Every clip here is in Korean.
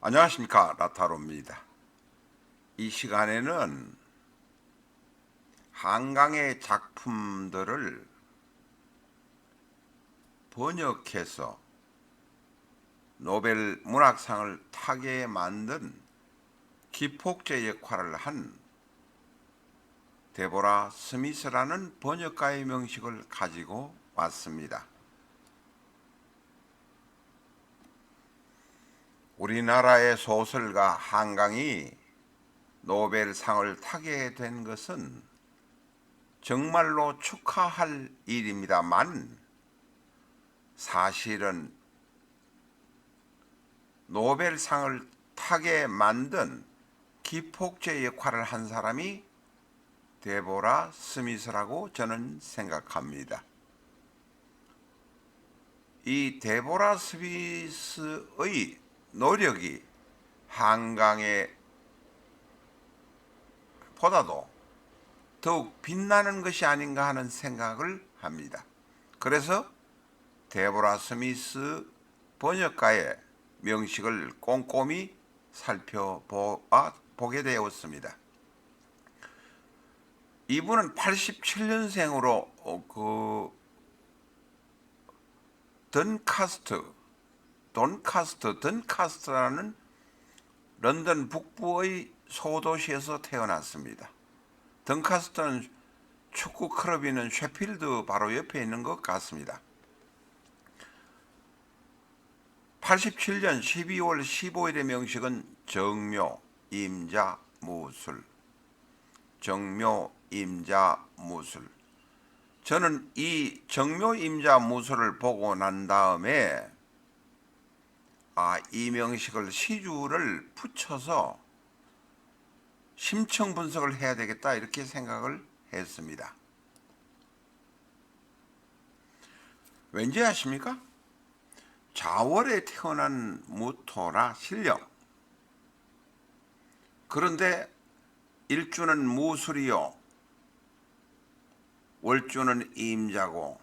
안녕하십니까, 라타로입니다. 이 시간에는 한강의 작품들을 번역해서 노벨 문학상을 타게 만든 기폭제 역할을 한 데보라 스미스라는 번역가의 명식을 가지고 왔습니다. 우리나라의 소설가 한강이 노벨상을 타게 된 것은 정말로 축하할 일입니다만, 사실은 노벨상을 타게 만든 기폭제 역할을 한 사람이 데보라 스미스라고 저는 생각합니다. 이 데보라 스미스의 노력이 한강에 보다도 더욱 빛나는 것이 아닌가 하는 생각을 합니다. 그래서 데보라 스미스 번역가의 명식을 꼼꼼히 살펴보게 되었습니다. 이분은 87년생으로 던카스트라는 런던 북부의 소도시에서 태어났습니다. 던카스트는 축구 클럽이 있는 셰필드 바로 옆에 있는 것 같습니다. 87년 12월 15일의 명식은 정묘, 임자, 무술. 정묘, 임자, 무술. 저는 이 정묘, 임자, 무술을 보고 난 다음에 이 명식을 시주를 붙여서 심층 분석을 해야 되겠다 이렇게 생각을 했습니다. 왠지 아십니까? 자월에 태어난 무토라 신령. 그런데 일주는 무술이요, 월주는 임자고,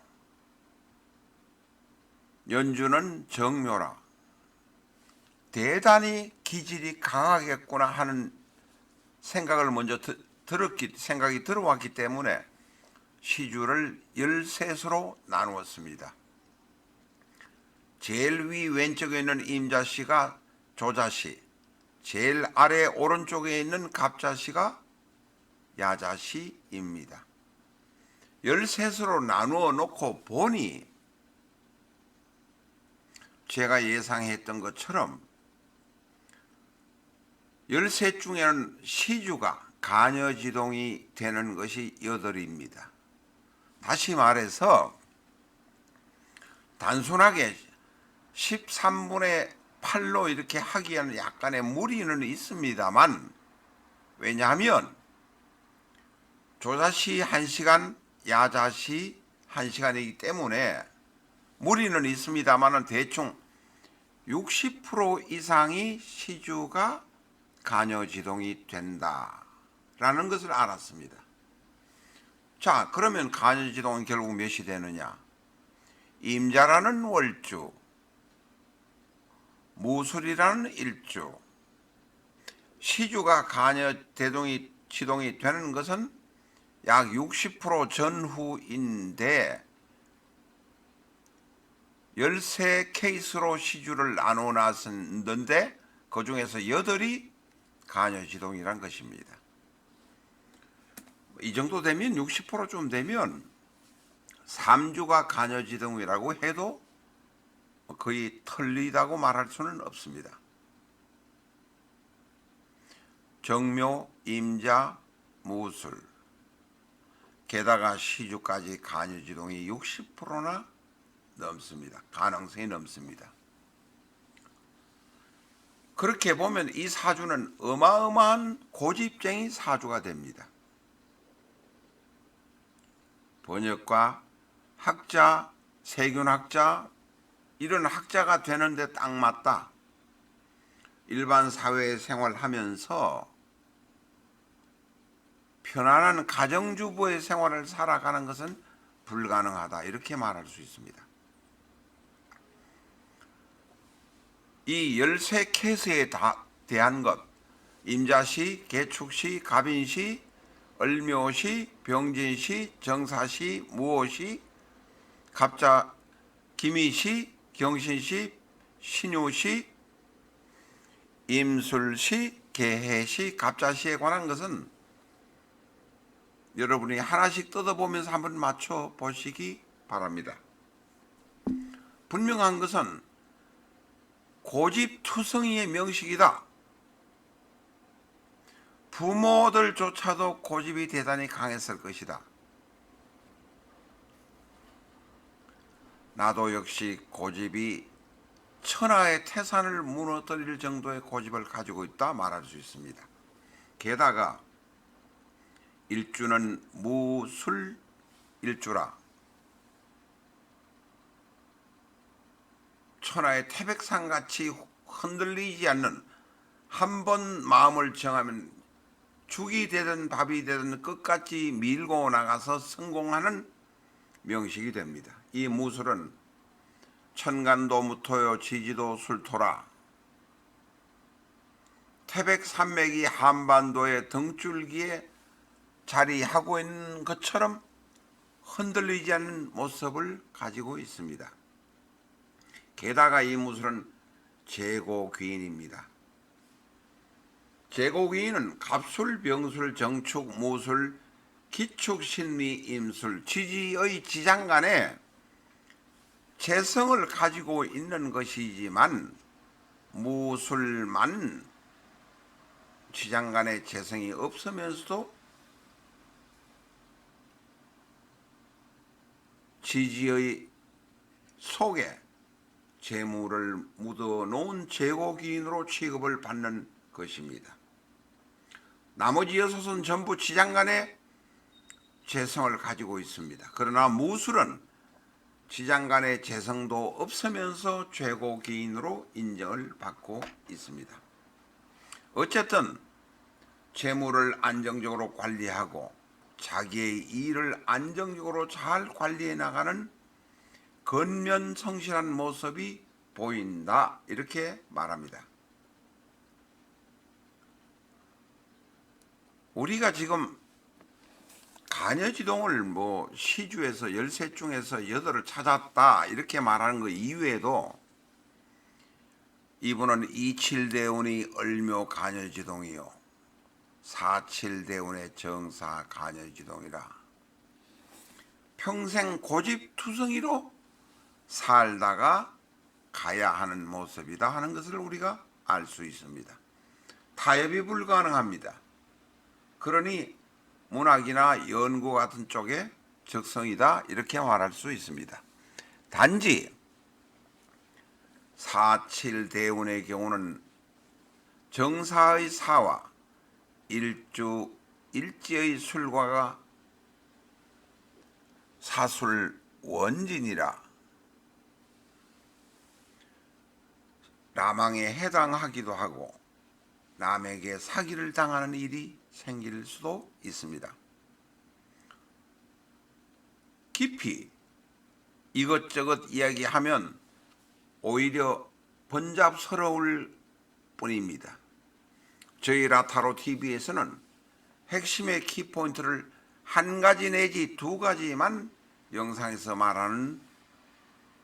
연주는 정묘라. 대단히 기질이 강하겠구나 하는 생각을 먼저 생각이 들어왔기 때문에 시주를 13수로 나누었습니다. 제일 위 왼쪽에 있는 임자씨가 조자씨, 제일 아래 오른쪽에 있는 갑자씨가 야자씨입니다. 13수로 나누어 놓고 보니 제가 예상했던 것처럼 13 중에는 시주가 간여지동이 되는 것이 8입니다. 다시 말해서 단순하게 13분의 8로 이렇게 하기에는 약간의 무리는 있습니다만, 왜냐하면 조자시 1시간, 야자시 1시간이기 때문에 무리는 있습니다만 대충 60% 이상이 시주가 간여지동이 된다라는 것을 알았습니다. 자, 그러면 간여지동은 결국 몇이 되느냐? 임자라는 월주, 무술이라는 일주, 시주가 간여지동이 되는 것은 약 60% 전후인데 13 케이스로 시주를 나누어 놨는데 그 중에서 8이 간여지동이란 것입니다. 이 정도 되면 60%쯤 되면 3주가 간여지동이라고 해도 거의 틀리다고 말할 수는 없습니다. 정묘, 임자, 무술, 게다가 시주까지 간여지동이 60%나 넘습니다. 가능성이 넘습니다. 그렇게 보면 이 사주는 어마어마한 고집쟁이 사주가 됩니다. 번역가, 학자, 세균학자, 이런 학자가 되는데 딱 맞다. 일반 사회 생활하면서 편안한 가정주부의 생활을 살아가는 것은 불가능하다, 이렇게 말할 수 있습니다. 이 13케이스에 대한 것, 임자시, 개축시, 갑인시, 을묘시, 병진시, 정사시, 무오시, 갑자, 기미시, 경신시, 신유시, 임술시, 개해시, 갑자시에 관한 것은 여러분이 하나씩 뜯어보면서 한번 맞춰보시기 바랍니다. 분명한 것은 고집투성이의 명식이다. 부모들조차도 고집이 대단히 강했을 것이다. 나도 역시 고집이 천하의 태산을 무너뜨릴 정도의 고집을 가지고 있다 말할 수 있습니다. 게다가 일주는 무술 일주라. 천하의 태백산같이 흔들리지 않는, 한 번 마음을 정하면 죽이 되든 밥이 되든 끝까지 밀고 나가서 성공하는 명식이 됩니다. 이 무술은 천간도 무토요 지지도 술토라. 태백산맥이 한반도의 등줄기에 자리하고 있는 것처럼 흔들리지 않는 모습을 가지고 있습니다. 게다가 이 무술은 제고귀인입니다. 제고귀인은 갑술, 병술, 정축, 무술, 기축, 신미, 임술, 지지의 지장간에 재성을 가지고 있는 것이지만 무술만 지장간에 재성이 없으면서도 지지의 속에 재물을 묻어놓은 제고귀인으로 취급을 받는 것입니다. 나머지 6은 전부 지장간에 재성을 가지고 있습니다. 그러나 무술은 지장간의 재성도 없으면서 제고귀인으로 인정을 받고 있습니다. 어쨌든 재물을 안정적으로 관리하고 자기의 일을 안정적으로 잘 관리해 나가는 근면성실한 모습이 보인다, 이렇게 말합니다. 우리가 지금 가녀지동을 시주에서 13 중에서 8을 찾았다 이렇게 말하는 것 이외에도 이분은 이칠대운이 을묘 가녀지동이요 47대운의 정사 가녀지동이라 평생 고집투성이로 살다가 가야 하는 모습이다 하는 것을 우리가 알 수 있습니다. 타협이 불가능합니다. 그러니 문학이나 연구 같은 쪽에 적성이다 이렇게 말할 수 있습니다. 단지 47대운의 경우는 정사의 사와 일지의 술과가 사술 원진이라 라망에 해당하기도 하고 남에게 사기를 당하는 일이 생길 수도 있습니다. 깊이 이것저것 이야기하면 오히려 번잡스러울 뿐입니다. 저희 라타로 TV에서는 핵심의 키포인트를 한 가지 내지 두 가지만 영상에서 말하는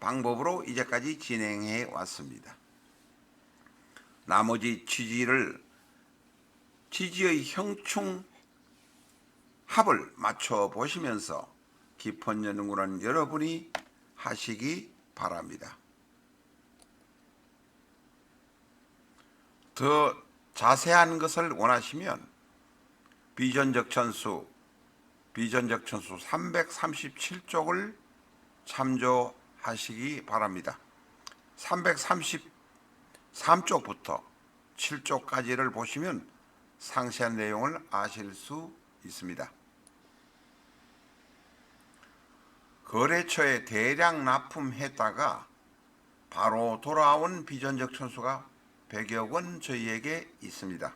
방법으로 이제까지 진행해 왔습니다. 나머지 지지의 형충 합을 맞춰 보시면서 깊은 연구는 여러분이 하시기 바랍니다. 더 자세한 것을 원하시면 비전적 천수 337쪽을 참조하시기 바랍니다. 333쪽부터 7쪽까지를 보시면 상세한 내용을 아실 수 있습니다. 거래처에 대량 납품했다가 바로 돌아온 비전적 천수가 100여 건 저희에게 있습니다.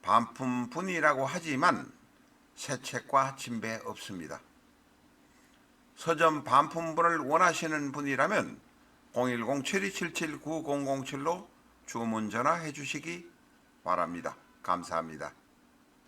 반품분이라고 하지만 세책과 진배 없습니다. 서점 반품분을 원하시는 분이라면 010-7277-9007로 주문 전화해 주시기 바랍니다. 감사합니다.